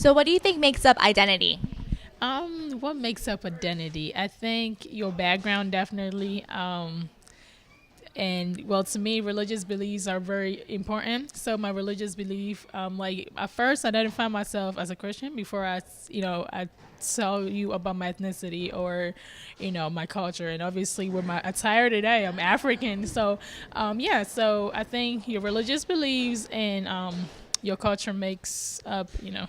So, what do you think makes up identity? What makes up identity? I think your background definitely. And well, to me, religious beliefs are very important. So my religious belief, like at first, I identify myself as a Christian before I tell you about my ethnicity or, my culture. And obviously, with my attire today, I'm African. So, yeah. So I think your religious beliefs and your culture makes up, your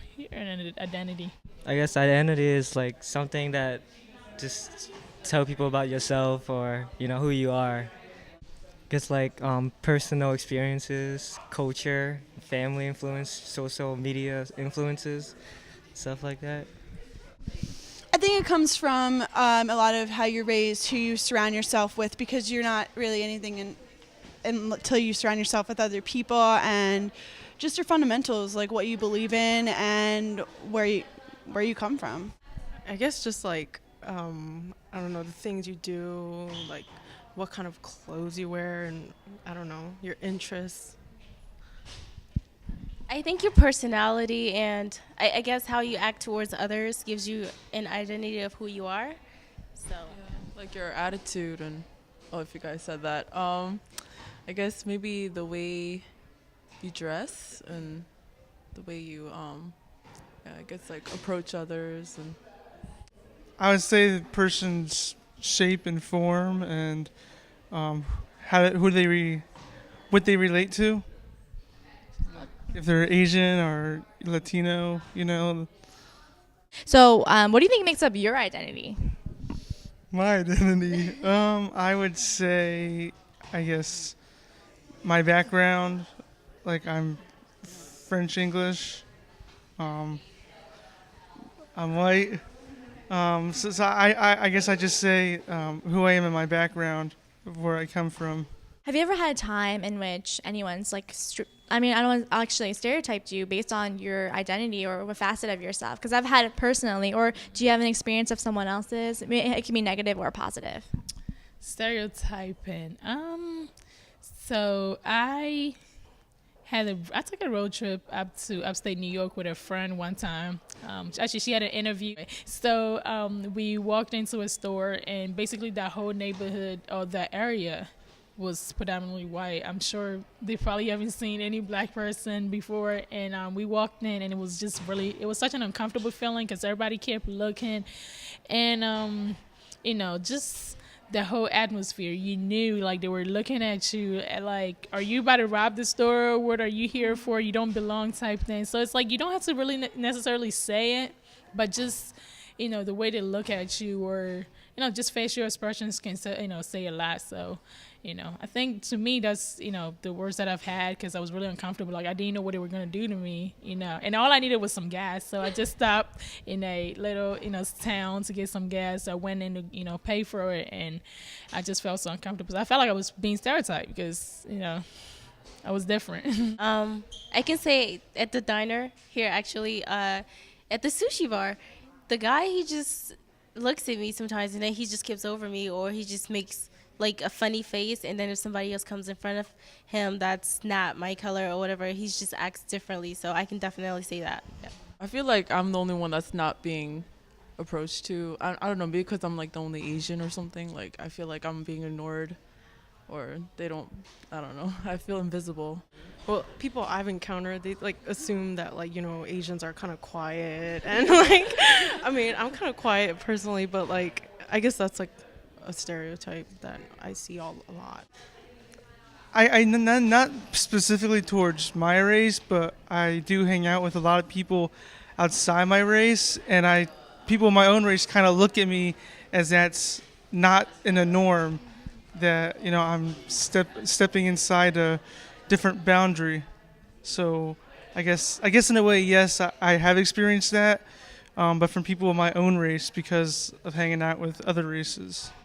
identity. I guess identity is like something that just tell people about yourself or who you are. Just like personal experiences, culture, family influence, social media influences, stuff like that. I think it comes from a lot of how you're raised, who you surround yourself with, because you're not really anything until you surround yourself with other people, and just your fundamentals, like what you believe in and where you come from. I guess just like I don't know, the things you do, like what kind of clothes you wear, and I don't know, your interests. I think your personality and I guess how you act towards others gives you an identity of who you are. So Like your attitude and oh, if you guys said that. I guess maybe the way you dress and the way you yeah, I guess like approach others and I would say the person's shape and form and what they relate to. If they're Asian or Latino. So, what do you think makes up your identity? My identity. I would say, I guess, my background. Like I'm French English. Um, I'm white. So I guess I just say who I am and my background, of where I come from. Have you ever had a time in which anyone's I mean, I don't actually stereotyped you based on your identity or a facet of yourself? Because I've had it personally. Or do you have an experience of someone else's? I mean, it can be negative or positive. Stereotyping. So I took a road trip up to upstate New York with a friend one time. Actually, she had an interview. So we walked into a store, and basically that whole neighborhood or that area was predominantly white. I'm sure they probably haven't seen any black person before. And we walked in, and it was just it was such an uncomfortable feeling because everybody kept looking. And, just the whole atmosphere, you knew like they were looking at you like, are you about to rob the store? What are you here for? You don't belong type thing. So it's like you don't have to really necessarily say it, but just the way they look at you or just facial expressions can say a lot. So I think to me that's the worst that I've had because I was really uncomfortable. Like I didn't know what they were gonna do to me, and all I needed was some gas. So I just stopped in a little town to get some gas. I went in to pay for it, and I just felt so uncomfortable. I felt like I was being stereotyped because I was different. I can say at the diner here actually, at the sushi bar, the guy he just looks at me sometimes and then he just skips over me or he just makes like a funny face, and then if somebody else comes in front of him that's not my color or whatever, he just acts differently. So I can definitely say that. Yeah. I feel like I'm the only one that's not being approached to. I don't know, maybe because I'm like the only Asian or something. Like I feel like I'm being ignored or they don't, I don't know. I feel invisible. Well, people I've encountered, they like assume that like, Asians are kind of quiet and like, I mean, I'm kind of quiet personally, but like, I guess that's like a stereotype that I see a lot. Not specifically towards my race, but I do hang out with a lot of people outside my race, and people in my own race kind of look at me as that's not in a norm, that I'm stepping inside a different boundary. So I guess in a way, yes, I have experienced that, but from people of my own race because of hanging out with other races.